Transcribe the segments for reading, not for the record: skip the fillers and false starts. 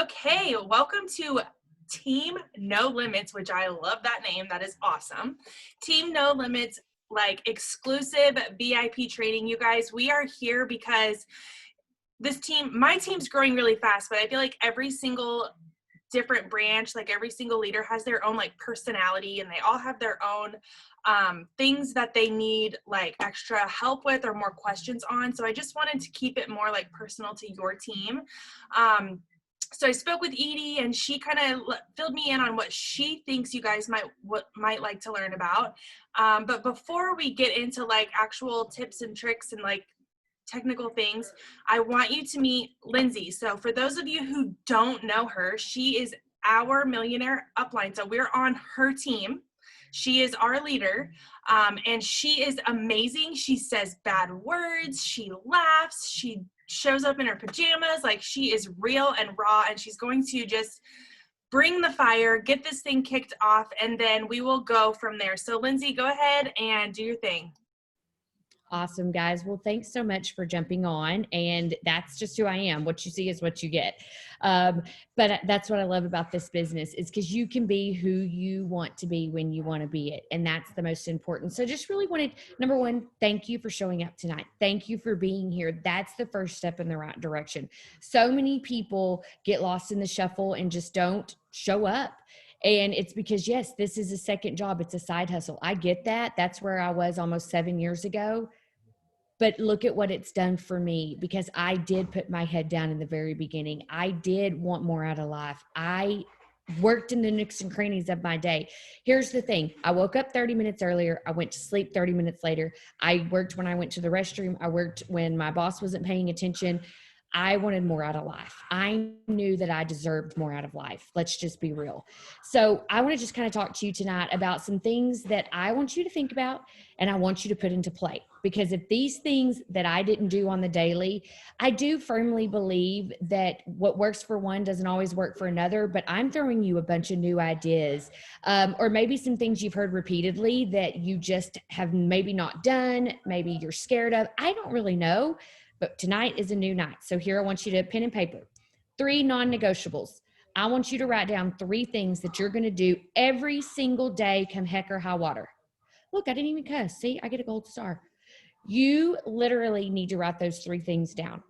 Okay, welcome to Team No Limits, which I love that name. That is awesome. Team No Limits, like exclusive VIP training, you guys. We are here because my team's growing really fast, but I feel like every single different branch, like every single leader has their own like personality, and they all have their own things that they need like extra help with or more questions on. So I just wanted to keep it more like personal to your team. So I spoke with Edie, and she kind of filled me in on what she thinks you guys might like to learn about. But before we get into like actual tips and tricks and like technical things, I want you to meet Lindsay. So for those of you who don't know her, she is our millionaire upline. So we're on her team. She is our leader, and she is amazing. She says bad words. She laughs. She shows up in her pajamas. Like, she is real and raw, and she's going to just bring the fire, get this thing kicked off, and then we will go from there. So Lindsay, go ahead and do your thing. Awesome, guys. Well, thanks so much for jumping on. And that's just who I am. What you see is what you get. But that's what I love about this business, is because you can be who you want to be when you want to be it. And that's the most important. So just really wanted, number one, thank you for showing up tonight. Thank you for being here. That's the first step in the right direction. So many people get lost in the shuffle and just don't show up. And it's because, yes, this is a second job. It's a side hustle. I get that. That's where I was almost 7 years ago. But look at what it's done for me, because I did put my head down in the very beginning. I did want more out of life. I worked in the nooks and crannies of my day. Here's the thing. I woke up 30 minutes earlier. I went to sleep 30 minutes later. I worked when I went to the restroom. I worked when my boss wasn't paying attention. I wanted more out of life. I knew that I deserved more out of life. Let's just be real. So I want to just kind of talk to you tonight about some things that I want you to think about and I want you to put into play. Because if these things that I didn't do on the daily, I do firmly believe that what works for one doesn't always work for another, but I'm throwing you a bunch of new ideas, or maybe some things you've heard repeatedly that you just have maybe not done, maybe you're scared of. I don't really know. But tonight is a new night. So here I want you to pen and paper. 3 non-negotiables. I want you to write down 3 things that you're going to do every single day, come heck or high water. Look, I didn't even cuss. See, I get a gold star. You literally need to write those 3 things down.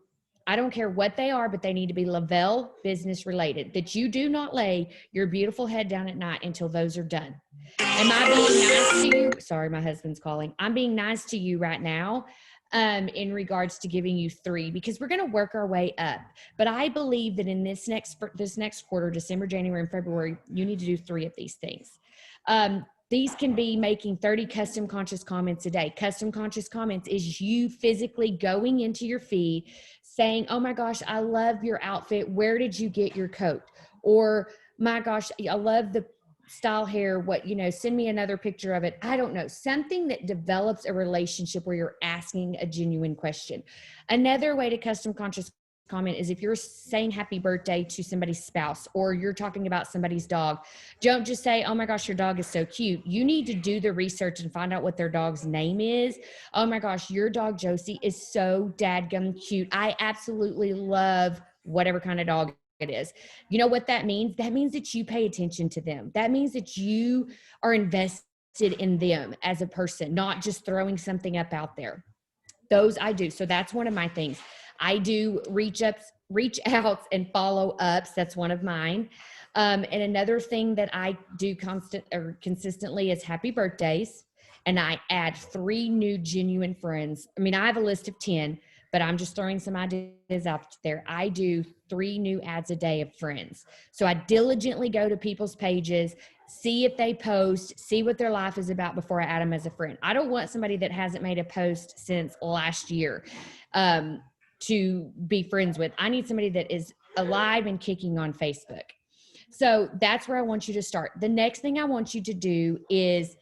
I don't care what they are, but they need to be Lavelle business related, that you do not lay your beautiful head down at night until those are done. Am I being nice to you? Sorry, my husband's calling. I'm being nice to you right now. In regards to giving you 3, because we're going to work our way up. But I believe that in this next quarter, December, January, and February, you need to do 3 of these things. These can be making 30 custom conscious comments a day. Custom conscious comments is you physically going into your feed saying, oh my gosh, I love your outfit. Where did you get your coat? Or my gosh, I love the style hair, send me another picture of it. I don't know, something that develops a relationship where you're asking a genuine question. Another way to custom conscious comment is if you're saying happy birthday to somebody's spouse, or you're talking about somebody's dog, don't just say, oh my gosh, your dog is so cute. You need to do the research and find out what their dog's name is. Oh my gosh, your dog Josie is so dadgum cute. I absolutely love whatever kind of dog it is. You know what that means? That means that you pay attention to them. That means that you are invested in them as a person, not just throwing something up out there. Those I do. So that's one of my things. I do reach outs and follow ups. That's one of mine. And another thing that I do consistently is happy birthdays. And I add 3 new genuine friends. I mean, I have a list of 10, but I'm just throwing some ideas out there. I do 3 new ads a day of friends. So I diligently go to people's pages, see if they post, see what their life is about before I add them as a friend. I don't want somebody that hasn't made a post since last year to be friends with. I need somebody that is alive and kicking on Facebook. So that's where I want you to start. The next thing I want you to do is,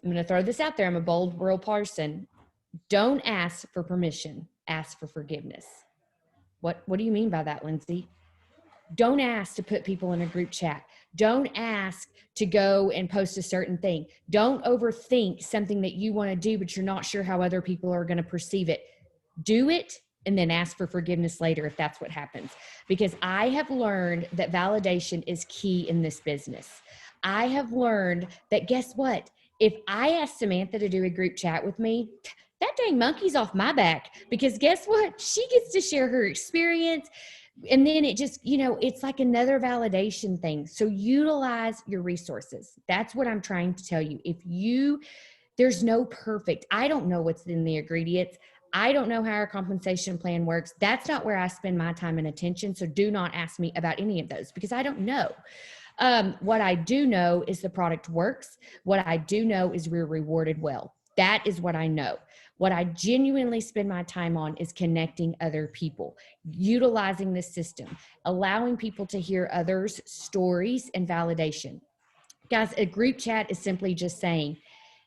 I'm going to throw this out there. I'm a bold, real person. Don't ask for permission. Ask for forgiveness. What do you mean by that, Lindsay? Don't ask to put people in a group chat. Don't ask to go and post a certain thing. Don't overthink something that you want to do, but you're not sure how other people are going to perceive it. Do it and then ask for forgiveness later if that's what happens. Because I have learned that validation is key in this business. I have learned that, guess what? If I ask Samantha to do a group chat with me, that dang monkey's off my back, because guess what? She gets to share her experience. And then it just, it's like another validation thing. So utilize your resources. That's what I'm trying to tell you. There's no perfect. I don't know what's in the ingredients. I don't know how our compensation plan works. That's not where I spend my time and attention. So do not ask me about any of those, because I don't know. What I do know is the product works. What I do know is we're rewarded well. That is what I know. What I genuinely spend my time on is connecting other people, utilizing the system, allowing people to hear others' stories and validation. Guys, a group chat is simply just saying,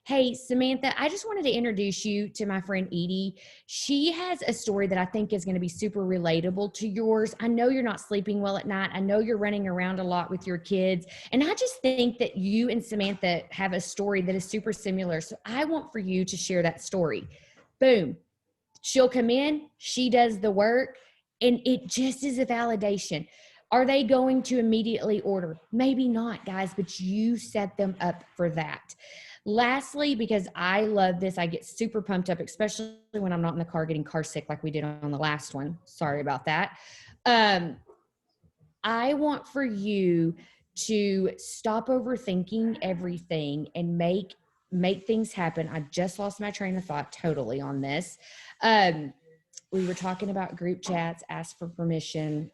hey, Samantha, I just wanted to introduce you to my friend Edie. She has a story that I think is going to be super relatable to yours. I know you're not sleeping well at night. I know you're running around a lot with your kids. And I just think that you and Samantha have a story that is super similar. So I want for you to share that story. Boom. She'll come in, she does the work, and it just is a validation. Are they going to immediately order? Maybe not, guys, but you set them up for that. Lastly, because I love this, I get super pumped up, especially when I'm not in the car getting car sick like we did on the last one. Sorry about that. I want for you to stop overthinking everything and make things happen. I just lost my train of thought totally on this. We were talking about group chats, ask for permission.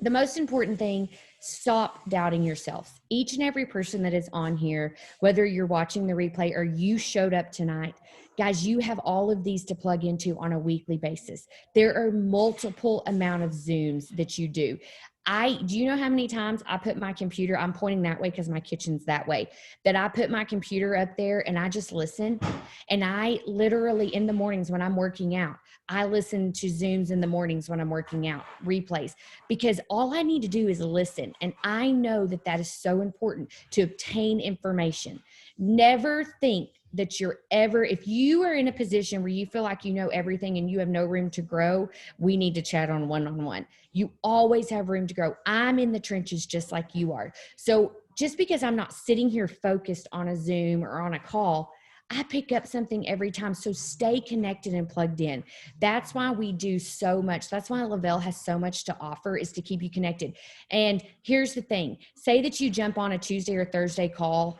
The most important thing, stop doubting yourself. Each and every person that is on here, whether you're watching the replay or you showed up tonight, guys, you have all of these to plug into on a weekly basis. There are multiple amount of Zooms that you do. Do you know how many times I put my computer, I'm pointing that way because my kitchen's that way, that I put my computer up there and I just listen. And I literally in the mornings when I'm working out, I listen to Zooms in the mornings when I'm working out, replays, because all I need to do is listen. And I know that that is so important to obtain information. Never think that if you are in a position where you feel like you know everything and you have no room to grow, we need to chat on one-on-one. You always have room to grow. I'm in the trenches just like you are. So just because I'm not sitting here focused on a Zoom or on a call, I pick up something every time. So stay connected and plugged in. That's why we do so much. That's why Lavelle has so much to offer, is to keep you connected. And here's the thing. Say that you jump on a Tuesday or Thursday call.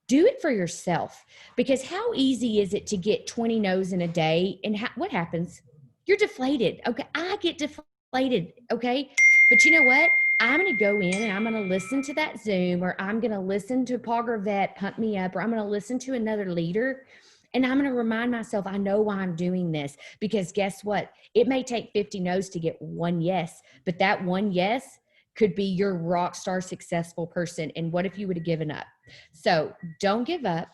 Do it for yourself, because how easy is it to get 20 no's in a day? And what happens? You're deflated. Okay. I get deflated. Okay. But you know what? I'm going to go in and I'm going to listen to that Zoom, or I'm going to listen to Paul Gravette pump me up, or I'm going to listen to another leader. And I'm going to remind myself, I know why I'm doing this, because guess what? It may take 50 no's to get one yes, but that one yes could be your rock star successful person. And what if you would have given up? So don't give up,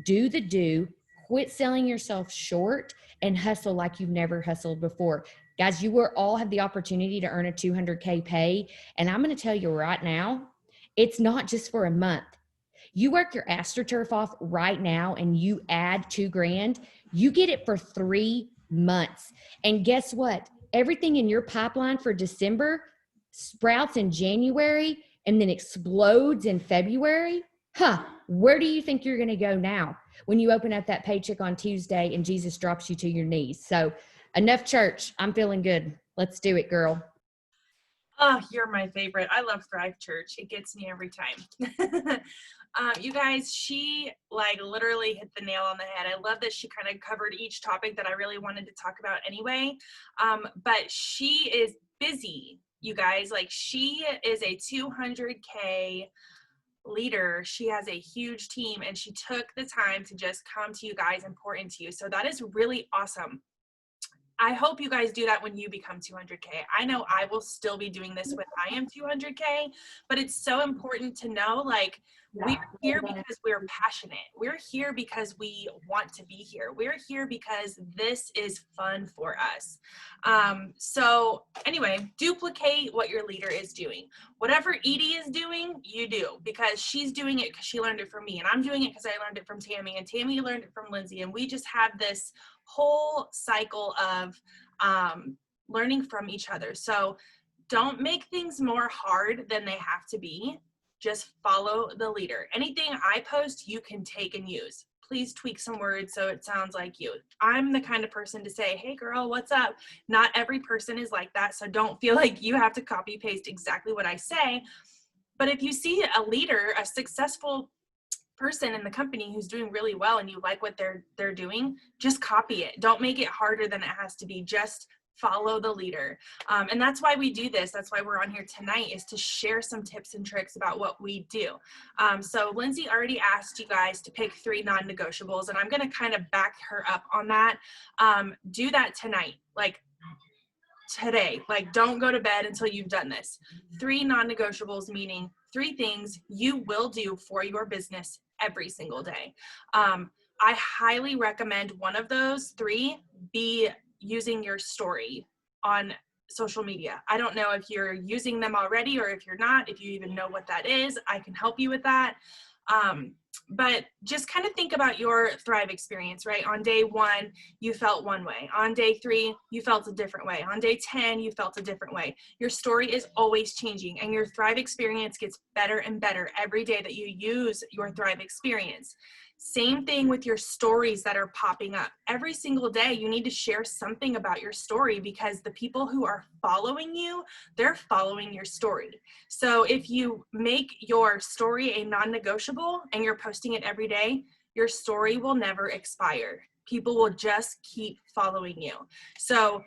do the do, quit selling yourself short, and hustle like you've never hustled before. Guys, you will all have the opportunity to earn a 200K pay. And I'm going to tell you right now, it's not just for a month. You work your AstroTurf off right now and you add $2,000, you get it for 3 months. And guess what? Everything in your pipeline for December sprouts in January and then explodes in February. Where do you think you're going to go now when you open up that paycheck on Tuesday and Jesus drops you to your knees? So enough church. I'm feeling good. Let's do it, girl. Oh, you're my favorite. I love Thrive Church. It gets me every time. You guys, she literally hit the nail on the head. I love that she kind of covered each topic that I really wanted to talk about anyway. But she is busy, you guys. She is a 200K leader. She has a huge team, and she took the time to just come to you guys and pour into you. So that is really awesome. I hope you guys do that when you become 200K. I know I will still be doing this when I am 200K, but it's so important to know, we're here because we're passionate. We're here because we want to be here. We're here because this is fun for us. So anyway, duplicate what your leader is doing. Whatever Edie is doing, you do, because she's doing it because she learned it from me, and I'm doing it because I learned it from Tammy, and Tammy learned it from Lindsay, and we just have this whole cycle of learning from each other. So don't make things more hard than they have to be. Just follow the leader. Anything I post, you can take and use. Please tweak some words so it sounds like you. I'm the kind of person to say, hey girl, what's up? Not every person is like that. So don't feel like you have to copy paste exactly what I say. But if you see a leader, a successful person in the company who's doing really well and you like what they're doing, just copy it. Don't make it harder than it has to be. Just follow the leader. And that's why we do this. That's why we're on here tonight, is to share some tips and tricks about what we do. So Lindsay already asked you guys to pick 3 non-negotiables, and I'm going to kind of back her up on that. Do that tonight, like today. Like, don't go to bed until you've done this. 3 non-negotiables, meaning 3 things you will do for your business every single day. I highly recommend one of those 3 be using your story on social media. I don't know if you're using them already or if you're not, if you even know what that is, I can help you with that. But just kind of think about your Thrive experience, right? On day 1, you felt one way. On day 3, you felt a different way. On day 10, you felt a different way. Your story is always changing, and your Thrive experience gets better and better every day that you use your Thrive experience. Same thing with your stories that are popping up. Every single day, you need to share something about your story, because the people who are following you, they're following your story. So if you make your story a non-negotiable and you're posting it every day, your story will never expire. People will just keep following you. So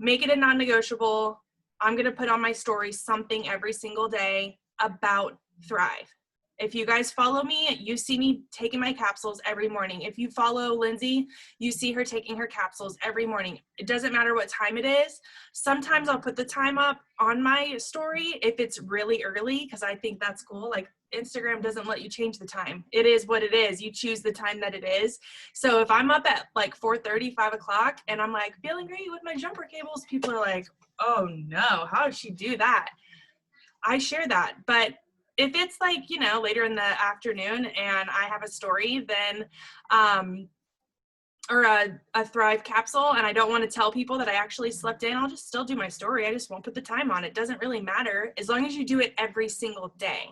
make it a non-negotiable. I'm going to put on my story something every single day about Thrive. If you guys follow me, you see me taking my capsules every morning. If you follow Lindsay, you see her taking her capsules every morning. It doesn't matter what time it is. Sometimes I'll put the time up on my story if it's really early, because I think that's cool. Like, Instagram doesn't let you change the time. It is what it is. You choose the time that it is. So if I'm up at like 4:30, 5 o'clock, and I'm like feeling great with my jumper cables, people are like, oh no, how did she do that? I share that. But if it's like, you know, later in the afternoon and I have a story, then, or a Thrive capsule, and I don't want to tell people that I actually slept in, I'll just still do my story. I just won't put the time on. It doesn't really matter as long as you do it every single day.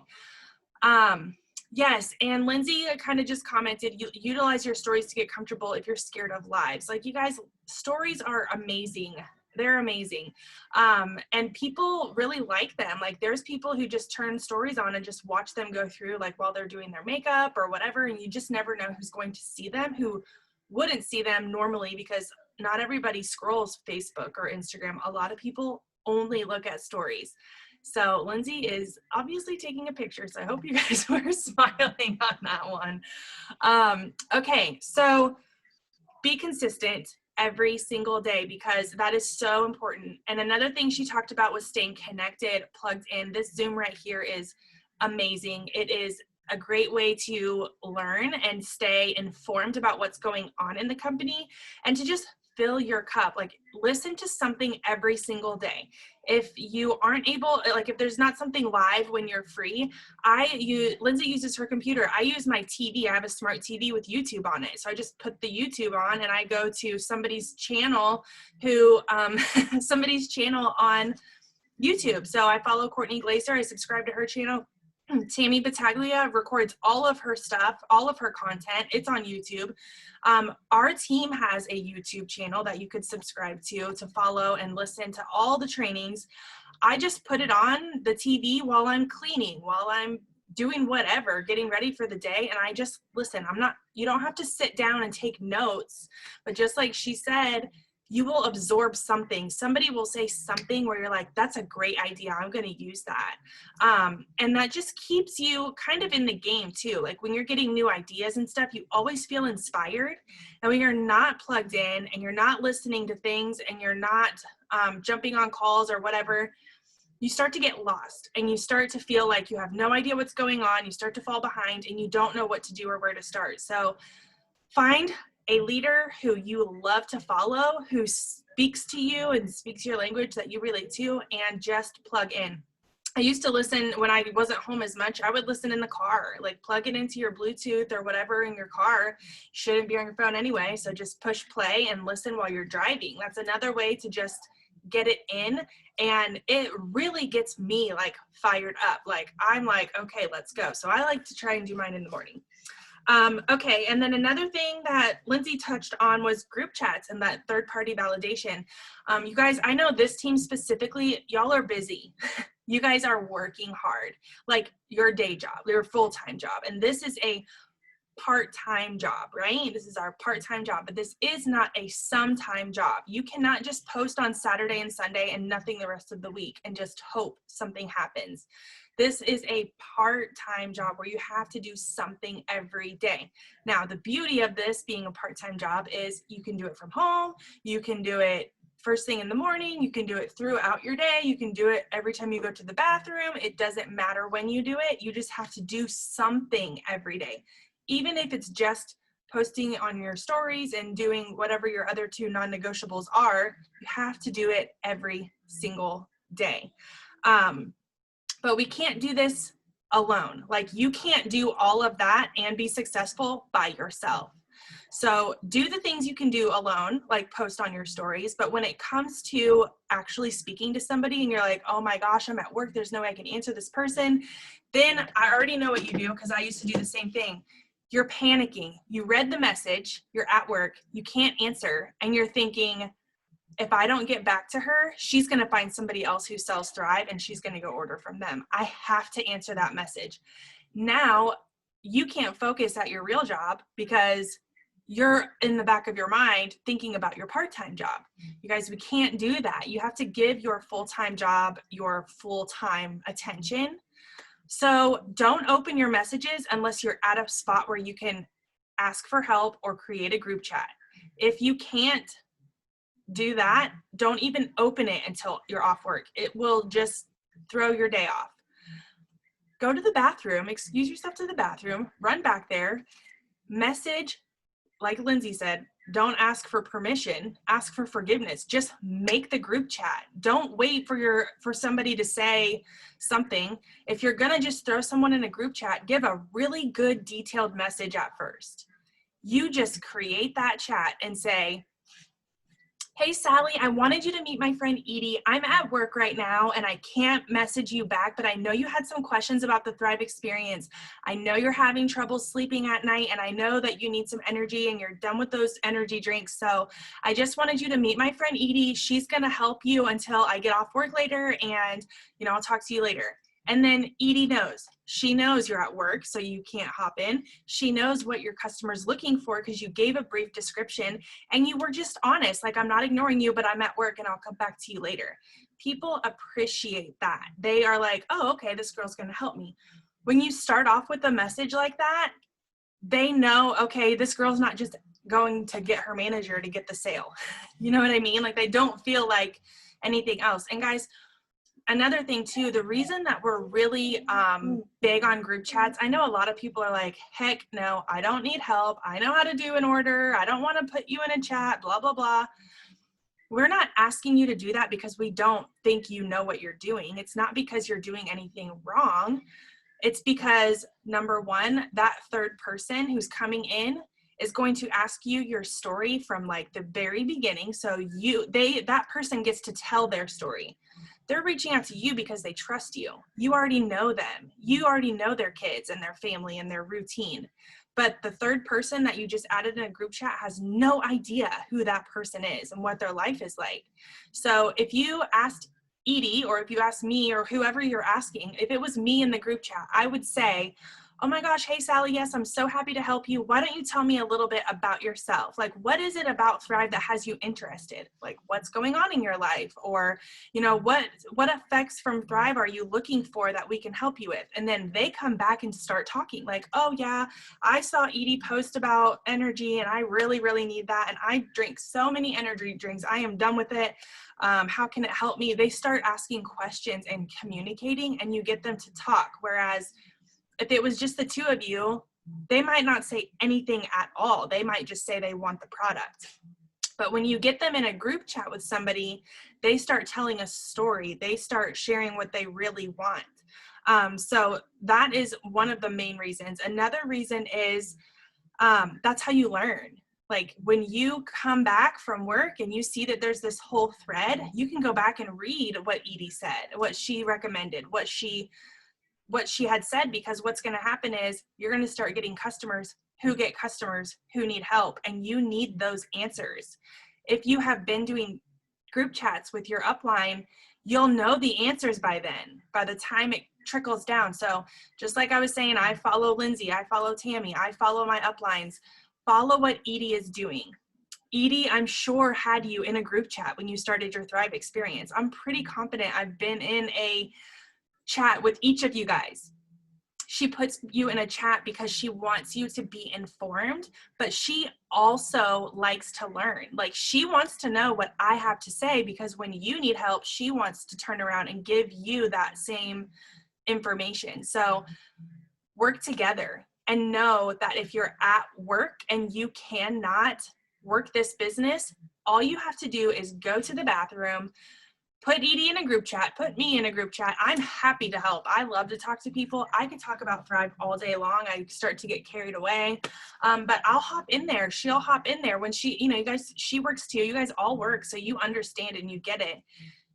Yes, and Lindsay kind of just commented, you utilize your stories to get comfortable if you're scared of lives. Like, you guys, stories are amazing. They're amazing. And people really like them. Like, there's people who just turn stories on and just watch them go through, like, while they're doing their makeup or whatever, and you just never know who's going to see them, who wouldn't see them normally, because not everybody scrolls Facebook or Instagram. A lot of people only look at stories. So Lindsay is obviously taking a picture, so I hope you guys were smiling on that one. Okay, so be consistent every single day, because that is so important. And another thing she talked about was staying connected, plugged in. This Zoom right here is amazing. It is a great way to learn and stay informed about what's going on in the company, and to just fill your cup. Like, listen to something every single day. If you aren't able, like, if there's not something live when you're free, Lindsay uses her computer. I use my TV. I have a smart TV with YouTube on it. So I just put the YouTube on and I go to somebody's channel somebody's channel on YouTube. So I follow Courtney Glaser. I subscribe to her channel. Tammy Battaglia records all of her stuff, all of her content. It's on YouTube. Our team has a YouTube channel that you could subscribe to follow and listen to all the trainings. I just put it on the TV while I'm cleaning, while I'm doing whatever, getting ready for the day, and I just listen. You don't have to sit down and take notes, but just like she said, you will absorb something. Somebody will say something where you're like, that's a great idea. I'm going to use that. And that just keeps you kind of in the game too. Like, when you're getting new ideas and stuff, you always feel inspired. And when you're not plugged in and you're not listening to things and you're not jumping on calls or whatever, you start to get lost and you start to feel like you have no idea what's going on. You start to fall behind and you don't know what to do or where to start. So find a leader who you love to follow, who speaks to you and speaks your language that you relate to, and just plug in. I used to listen when I wasn't home as much. I would listen in the car, like plug it into your Bluetooth or whatever in your car. You shouldn't be on your phone anyway, so just push play and listen while you're driving. That's another way to just get it in, and it really gets me like fired up. Like I'm like, okay, let's go. So I like to try and do mine in the morning. Okay, and then another thing that Lindsay touched on was group chats and that third-party validation. You guys, I know this team specifically, y'all are busy. You guys are working hard, like your day job, your full-time job, and this is a part-time job, right? This is our part-time job, but this is not a sometime job. You cannot just post on Saturday and Sunday and nothing the rest of the week and just hope something happens. This is a part-time job where you have to do something every day. Now, the beauty of this being a part-time job is you can do it from home. You can do it first thing in the morning. You can do it throughout your day. You can do it every time you go to the bathroom. It doesn't matter when you do it. You just have to do something every day. Even if it's just posting on your stories and doing whatever your other two non-negotiables are, you have to do it every single day. But we can't do this alone. Like you can't do all of that and be successful by yourself. So do the things you can do alone, like post on your stories. But when it comes to actually speaking to somebody and you're like, oh my gosh, I'm at work, there's no way I can answer this person, then I already know what you do because I used to do the same thing. You're panicking. You read the message, you're at work, you can't answer, and you're thinking, if I don't get back to her, she's going to find somebody else who sells Thrive and she's going to go order from them. I have to answer that message. Now you can't focus at your real job because you're in the back of your mind thinking about your part-time job. You guys, we can't do that. You have to give your full-time job your full-time attention. So don't open your messages unless you're at a spot where you can ask for help or create a group chat. If you can't do that, don't even open it until you're off work. It will just throw your day off. Go to the bathroom, excuse yourself to the bathroom, run back there, message, like Lindsay said, don't ask for permission, ask for forgiveness. Just make the group chat. Don't wait for somebody to say something. If you're gonna just throw someone in a group chat, give a really good detailed message at first. You just create that chat and say, hey, Sally, I wanted you to meet my friend Edie. I'm at work right now and I can't message you back, but I know you had some questions about the Thrive experience. I know you're having trouble sleeping at night and I know that you need some energy and you're done with those energy drinks. So I just wanted you to meet my friend Edie. She's going to help you until I get off work later and, I'll talk to you later. And then Edie knows. She knows you're at work, so you can't hop in. She knows what your customer's looking for because you gave a brief description and you were just honest. Like, I'm not ignoring you, but I'm at work and I'll come back to you later. People appreciate that. They are like, oh, okay, this girl's going to help me. When you start off with a message like that, they know, okay, this girl's not just going to get her manager to get the sale. You know what I mean? Like, they don't feel like anything else. And guys, another thing too, the reason that we're really big on group chats, I know a lot of people are like, heck no, I don't need help. I know how to do an order. I don't want to put you in a chat, blah, blah, blah. We're not asking you to do that because we don't think you know what you're doing. It's not because you're doing anything wrong. It's because, number one, that third person who's coming in is going to ask you your story from like the very beginning. So that person gets to tell their story. They're reaching out to you because they trust you. You already know them. You already know their kids and their family and their routine. But the third person that you just added in a group chat has no idea who that person is and what their life is like. So if you asked Edie, or if you asked me, or whoever you're asking, if it was me in the group chat, I would say, oh my gosh, hey Sally, yes, I'm so happy to help you. Why don't you tell me a little bit about yourself? Like, what is it about Thrive that has you interested? Like, what's going on in your life? Or, what effects from Thrive are you looking for that we can help you with? And then they come back and start talking like, oh yeah, I saw Edie post about energy and I really, really need that. And I drink so many energy drinks. I am done with it. How can it help me? They start asking questions and communicating, and you get them to talk. Whereas if it was just the two of you, they might not say anything at all. They might just say they want the product. But when you get them in a group chat with somebody, they start telling a story. They start sharing what they really want. So that is one of the main reasons. Another reason is that's how you learn. Like when you come back from work and you see that there's this whole thread, you can go back and read what Edie said, what she recommended, what she had said, because what's going to happen is you're going to start getting customers who get customers who need help, and you need those answers. If you have been doing group chats with your upline, you'll know the answers by then, by the time it trickles down. So just like I was saying, I follow Lindsay, I follow Tammy, I follow my uplines. Follow what Edie is doing. Edie, I'm sure, had you in a group chat when you started your Thrive experience. I'm pretty confident I've been in a chat with each of you guys. She puts you in a chat because she wants you to be informed, but she also likes to learn. Like, she wants to know what I have to say, because when you need help, she wants to turn around and give you that same information. So work together, and know that if you're at work and you cannot work this business, all you have to do is go to the bathroom, put Edie in a group chat, put me in a group chat. I'm happy to help. I love to talk to people. I could talk about Thrive all day long. I start to get carried away. But I'll hop in there. She'll hop in there when she, you guys, she works too. You guys all work, so you understand and you get it.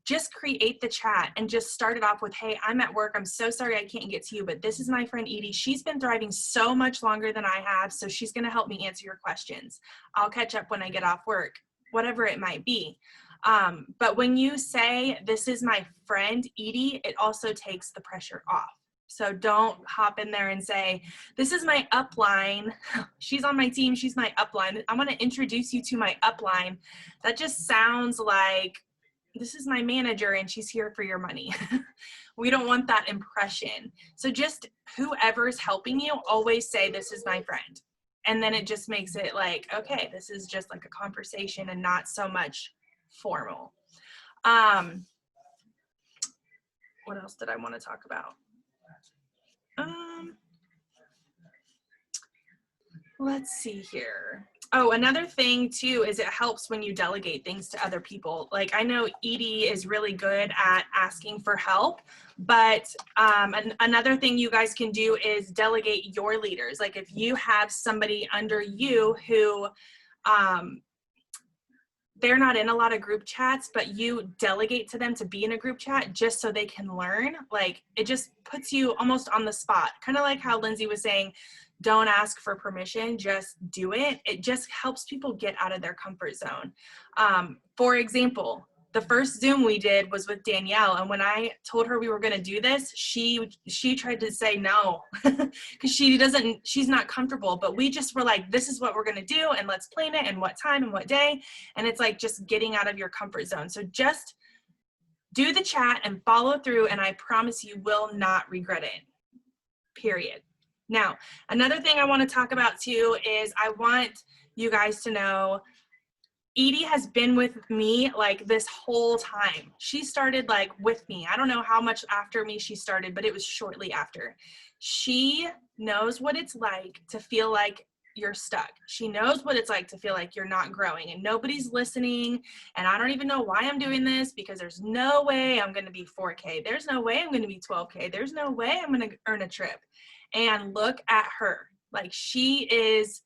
Just create the chat and just start it off with, hey, I'm at work. I'm so sorry I can't get to you, but this is my friend Edie. She's been thriving so much longer than I have, so she's going to help me answer your questions. I'll catch up when I get off work, whatever it might be. But when you say, this is my friend Edie, it also takes the pressure off. So don't hop in there and say, this is my upline. She's on my team. She's my upline. I want to introduce you to my upline. That just sounds like, this is my manager and she's here for your money. We don't want that impression. So just whoever's helping you, always say, this is my friend. And then it just makes it like, okay, this is just like a conversation and not so much formal. What else did I want to talk about? Let's see here. Oh, another thing too is it helps when you delegate things to other people. Like, I know Edie is really good at asking for help, but another thing you guys can do is delegate your leaders. Like, if you have somebody under you who they're not in a lot of group chats, but you delegate to them to be in a group chat just so they can learn, like, it just puts you almost on the spot. Kind of like how Lindsay was saying, don't ask for permission, just do it. It just helps people get out of their comfort zone. For example, the first Zoom we did was with Danielle, and when I told her we were going to do this, she tried to say no because she's not comfortable, but we just were like, this is what we're going to do, and let's plan it, and what time and what day. And it's like just getting out of your comfort zone. So just do the chat and follow through, and I promise you will not regret it, period. Now, another thing I want to talk about too is I want you guys to know Edie has been with me like this whole time. She started like with me. I don't know how much after me she started, but it was shortly after. She knows what it's like to feel like you're stuck. She knows what it's like to feel like you're not growing and nobody's listening. And I don't even know why I'm doing this, because there's no way I'm going to be 4K. There's no way I'm going to be 12K. There's no way I'm going to earn a trip. And look at her. Like, she is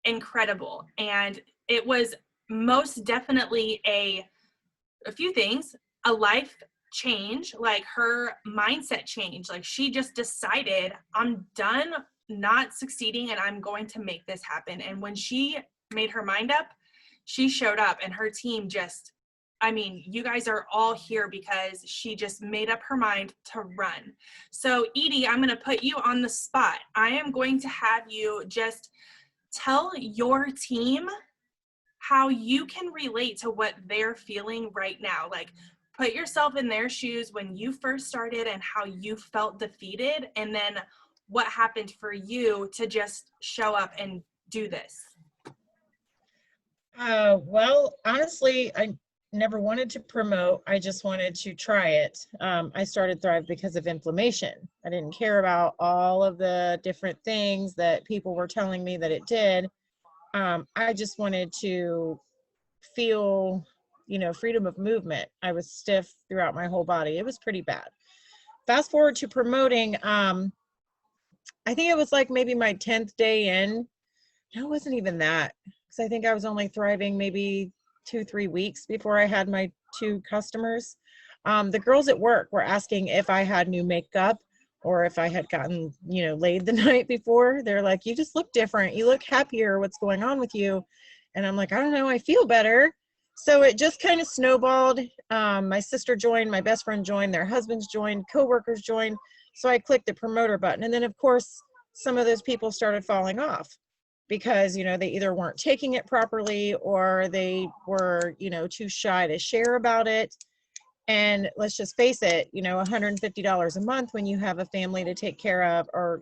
incredible. And it was most definitely a few things, a life change, like her mindset change. Like, she just decided, I'm done not succeeding and I'm going to make this happen. And when she made her mind up, she showed up, and her team just, I mean, you guys are all here because she just made up her mind to run. So Edie, I'm going to put you on the spot. I am going to have you just tell your team how you can relate to what they're feeling right now. Like, put yourself in their shoes when you first started and how you felt defeated, and then what happened for you to just show up and do this. Well, honestly, I never wanted to promote. I just wanted to try it. I started Thrive because of inflammation. I didn't care about all of the different things that people were telling me that it did. I just wanted to feel, freedom of movement. I was stiff throughout my whole body. It was pretty bad. Fast forward to promoting, I think it was like maybe my 10th day in. No, it wasn't even that, because I think I was only thriving maybe 2-3 weeks before I had my 2 customers. The girls at work were asking if I had new makeup or if I had gotten, laid the night before. They're like, you just look different. You look happier. What's going on with you? And I'm like, I don't know. I feel better. So it just kind of snowballed. My sister joined, my best friend joined, their husbands joined, coworkers joined. So I clicked the promoter button. And then of course, some of those people started falling off because, they either weren't taking it properly or they were, too shy to share about it. And let's just face it, $150 a month when you have a family to take care of, or,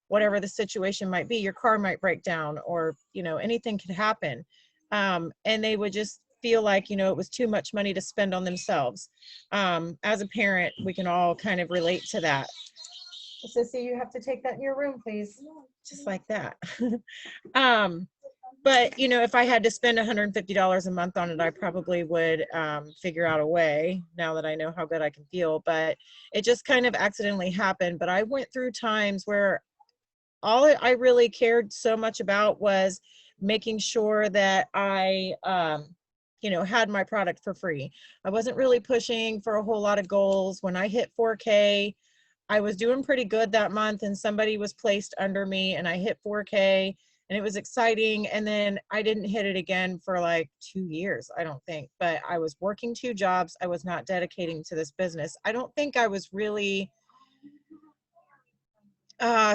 whatever the situation might be, your car might break down, or, anything could happen. And they would just feel like, it was too much money to spend on themselves. As a parent, we can all kind of relate to that. Sissy, you have to take that in your room, please. Just like that. But, if I had to spend $150 a month on it, I probably would figure out a way now that I know how good I can feel. But it just kind of accidentally happened. But I went through times where all I really cared so much about was making sure that I, had my product for free. I wasn't really pushing for a whole lot of goals. When I hit 4K, I was doing pretty good that month, and somebody was placed under me, and I hit 4K. And it was exciting. And then I didn't hit it again for like 2 years, I don't think. But I was working 2 jobs. I was not dedicating to this business. I don't think I was really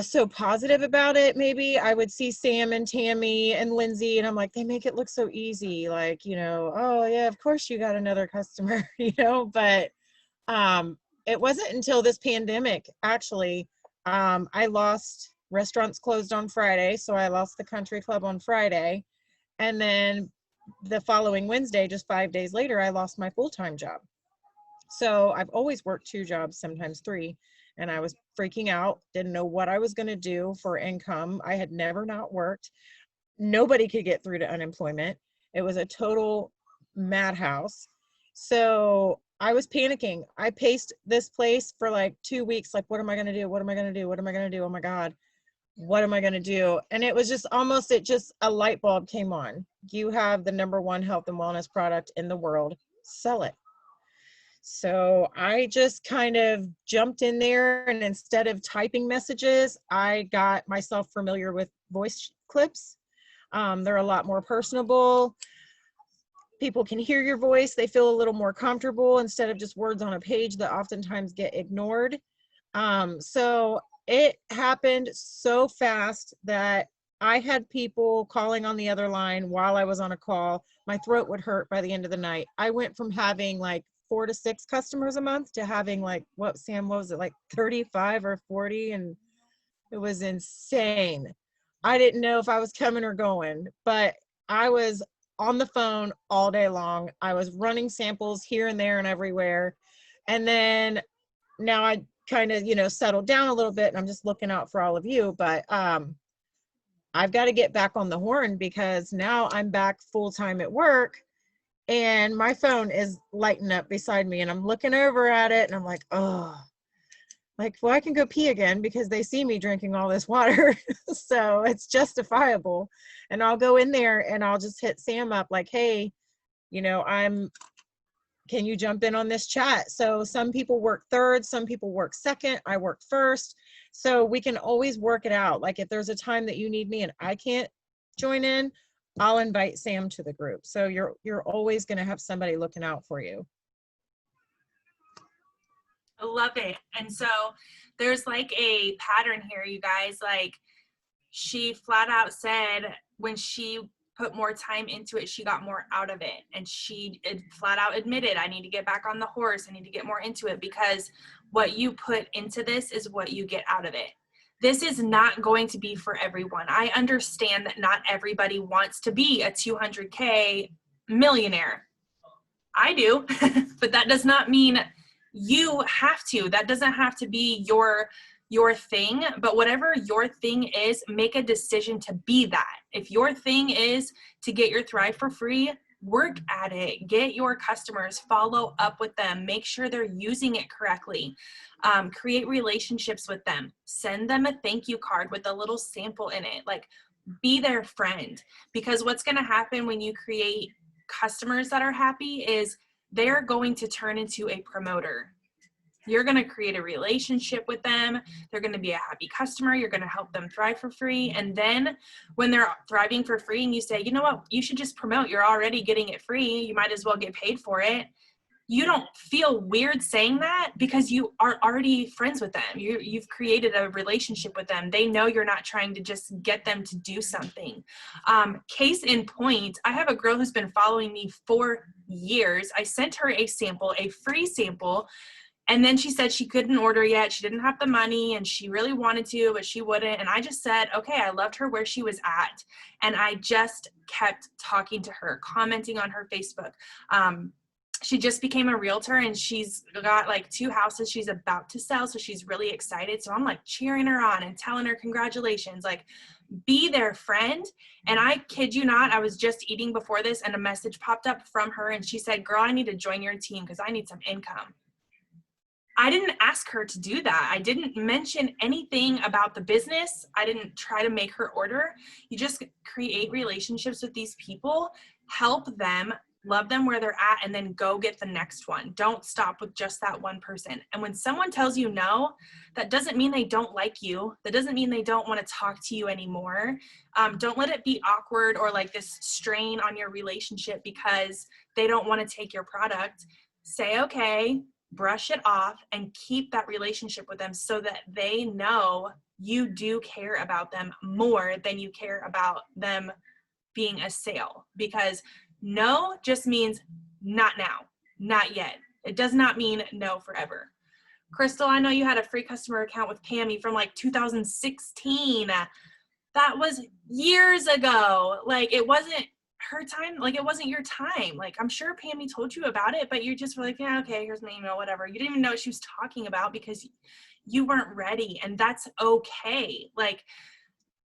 so positive about it. Maybe I would see Sam and Tammy and Lindsay, and I'm like, they make it look so easy. Like, oh yeah, of course you got another customer, but it wasn't until this pandemic, actually, I lost. Restaurants closed on Friday, so I lost the country club on Friday. And then the following Wednesday, just 5 days later, I lost my full-time job. So I've always worked 2 jobs, sometimes 3, and I was freaking out, didn't know what I was going to do for income. I had never not worked. Nobody could get through to unemployment. It was a total madhouse. So I was panicking. I paced this place for like 2 weeks. Like, what am I going to do? What am I going to do? What am I going to do? Oh my God. What am I going to do? And it was just a light bulb came on. You have the #1 health and wellness product in the world. Sell it. So I just kind of jumped in there, and instead of typing messages, I got myself familiar with voice clips. They're a lot more personable. People can hear your voice. They feel a little more comfortable instead of just words on a page that oftentimes get ignored. So it happened so fast that I had people calling on the other line while I was on a call. My throat would hurt by the end of the night. I went from having like 4 to 6 customers a month to having like, what was it, like 35 or 40? And it was insane. I didn't know if I was coming or going, but I was on the phone all day long. I was running samples here and there and everywhere. And then now I kind of, settled down a little bit, and I'm just looking out for all of you. But I've got to get back on the horn, because now I'm back full time at work, and my phone is lighting up beside me, and I'm looking over at it, and I'm like, oh, like, well, I can go pee again because they see me drinking all this water. So it's justifiable. And I'll go in there and I'll just hit Sam up like, hey, can you jump in on this chat? So some people work third, some people work second, I work first. So we can always work it out. Like if there's a time that you need me and I can't join in, I'll invite Sam to the group. So you're always going to have somebody looking out for you. I love it. And so there's like a pattern here, you guys. Like, she flat out said when she put more time into it, she got more out of it. And she flat out admitted, I need to get back on the horse. I need to get more into it, because what you put into this is what you get out of it. This is not going to be for everyone. I understand that not everybody wants to be a 200K millionaire. I do, but that does not mean you have to. That doesn't have to be your thing, but whatever your thing is, make a decision to be that. If your thing is to get your Thrive for free, work at it, get your customers, follow up with them, make sure they're using it correctly, create relationships with them, send them a thank you card with a little sample in it. Like, be their friend, because what's going to happen when you create customers that are happy is they're going to turn into a promoter. You're going to create a relationship with them. They're going to be a happy customer. You're going to help them thrive for free. And then when they're thriving for free and you say, you know what, you should just promote. You're already getting it free. You might as well get paid for it. You don't feel weird saying that because you are already friends with them. You've created a relationship with them. They know you're not trying to just get them to do something. Case in point, I have a girl who's been following me for years. I sent her a sample, a free sample. And then she said she couldn't order yet. She didn't have the money and she really wanted to, but she wouldn't. And I just said, okay, I loved her where she was at. And I just kept talking to her, commenting on her Facebook. She just became a realtor and she's got like 2 houses she's about to sell. So she's really excited. So I'm like cheering her on and telling her congratulations, like be their friend. And I kid you not, I was just eating before this and a message popped up from her and she said, girl, I need to join your team because I need some income. I didn't ask her to do that. I didn't mention anything about the business. I didn't try to make her order. You just create relationships with these people, help them, love them where they're at, and then go get the next one. Don't stop with just that one person. And when someone tells you no, that doesn't mean they don't like you. That doesn't mean they don't want to talk to you anymore. Don't let it be awkward or like this strain on your relationship because they don't want to take your product. Say, okay, brush it off and keep that relationship with them so that they know you do care about them more than you care about them being a sale. Because no just means not now, not yet. It does not mean no forever. Crystal, I know you had a free customer account with Pammy from like 2016. That was years ago. Like it wasn't her time, like it wasn't your time. Like I'm sure Pammy told you about it, but you just were like, yeah, okay, here's my email, whatever. You didn't even know what she was talking about because you weren't ready, and that's okay. Like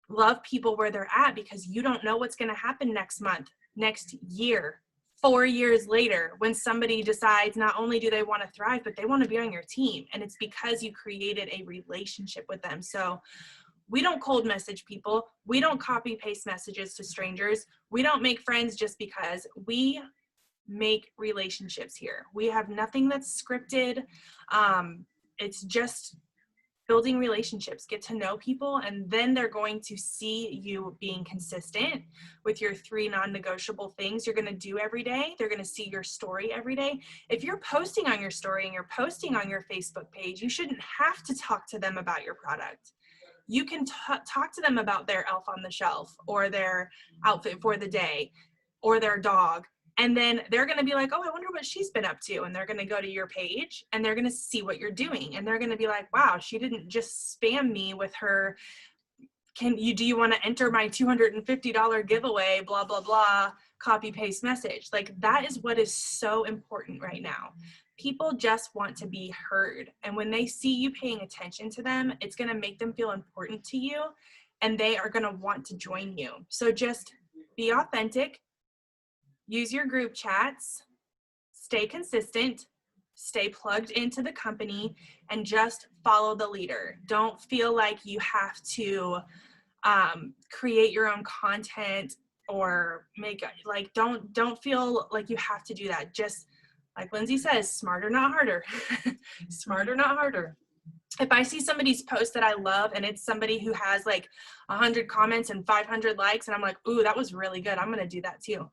love people where they're at because you don't know what's going to happen next month, next year, 4 years later, when somebody decides not only do they want to thrive, but they want to be on your team. And it's because you created a relationship with them. So we don't cold message people. We don't copy paste messages to strangers. We don't make friends just because. We make relationships here. We have nothing that's scripted. It's just building relationships. Get to know people, and then they're going to see you being consistent with your 3 non-negotiable things you're going to do every day. They're going to see your story every day. If you're posting on your story and you're posting on your Facebook page, you shouldn't have to talk to them about your product. You can talk to them about their elf on the shelf or their outfit for the day or their dog. And then they're going to be like, oh, I wonder what she's been up to. And they're going to go to your page and they're going to see what you're doing. And they're going to be like, wow, she didn't just spam me with her, do you want to enter my $250 giveaway, blah, blah, blah, copy paste message. Like that is what is so important right now. People just want to be heard. And when they see you paying attention to them, it's going to make them feel important to you and they are going to want to join you. So just be authentic, use your group chats, stay consistent, stay plugged into the company, and just follow the leader. Don't feel like you have to create your own content or don't feel like you have to do that. Just like Lindsay says, smarter, not harder. Smarter, not harder. If I see somebody's post that I love and it's somebody who has like 100 comments and 500 likes and I'm like, ooh, that was really good, I'm going to do that too.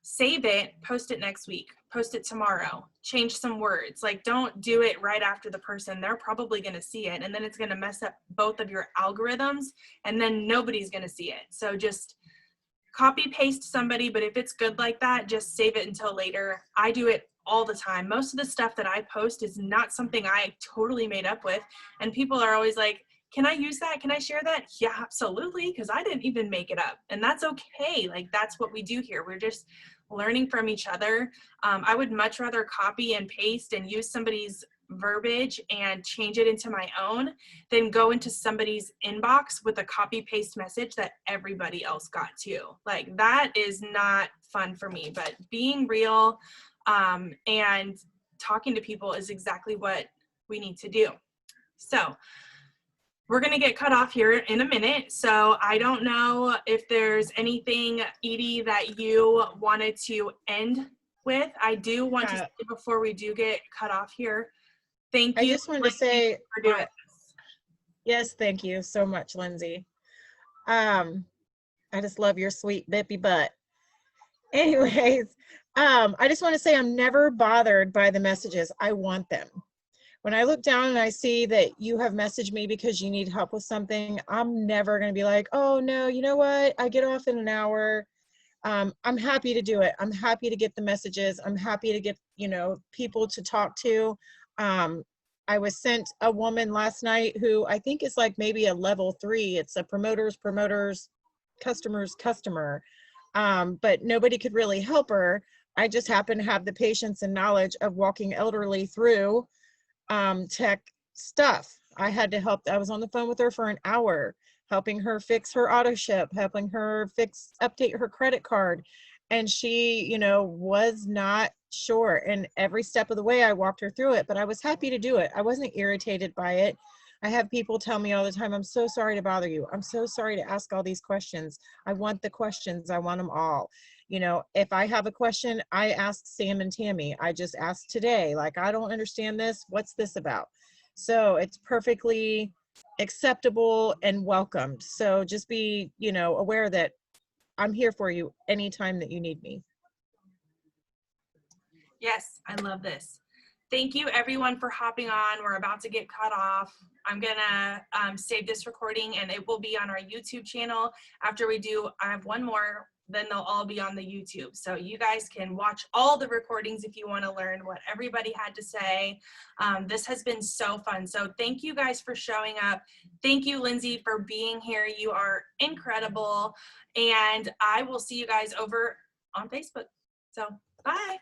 Save it, post it next week, post it tomorrow, change some words. Like don't do it right after the person. They're probably going to see it and then it's going to mess up both of your algorithms and then nobody's going to see it. So just copy paste somebody, but if it's good like that, just save it until later. I do it all the time. Most of the stuff that I post is not something I totally made up with. And people are always like, can I use that? Can I share that? Yeah, absolutely. Because I didn't even make it up. And that's okay. Like that's what we do here. We're just learning from each other. I would much rather copy and paste and use somebody's verbiage and change it into my own than go into somebody's inbox with a copy paste message that everybody else got too. Like that is not fun for me, but being real and talking to people is exactly what we need to do. So we're going to get cut off here in a minute. So I don't know if there's anything, Edie, that you wanted to end with. I do want to say before we do get cut off here, thank you. I just wanted to say, for doing this. Yes, thank you so much, Lindsay. I just love your sweet bippy butt. Anyways, I just want to say I'm never bothered by the messages. I want them. When I look down and I see that you have messaged me because you need help with something, I'm never going to be like, oh no, you know what? I get off in an hour. I'm happy to do it. I'm happy to get the messages. I'm happy to get, you know, people to talk to. I was sent a woman last night who I think is like maybe a level 3. It's a promoters, customers, customer. But nobody could really help her. I just happen to have the patience and knowledge of walking elderly through tech stuff. I had to help. I was on the phone with her for an hour, helping her fix her auto ship, helping her update her credit card. And she, you know, was not sure. And every step of the way, I walked her through it, but I was happy to do it. I wasn't irritated by it. I have people tell me all the time, I'm so sorry to bother you. I'm so sorry to ask all these questions. I want the questions. I want them all. You know, if I have a question, I ask Sam and Tammy. I just asked today, like, I don't understand this. What's this about? So it's perfectly acceptable and welcomed. So just be, you know, aware that I'm here for you anytime that you need me. Yes, I love this. Thank you everyone for hopping on. We're about to get cut off. I'm gonna save this recording and it will be on our YouTube channel. After we do, I have one more, then they'll all be on the YouTube. So you guys can watch all the recordings if you wanna learn what everybody had to say. This has been so fun. So thank you guys for showing up. Thank you, Lindsay, for being here. You are incredible. And I will see you guys over on Facebook. So bye.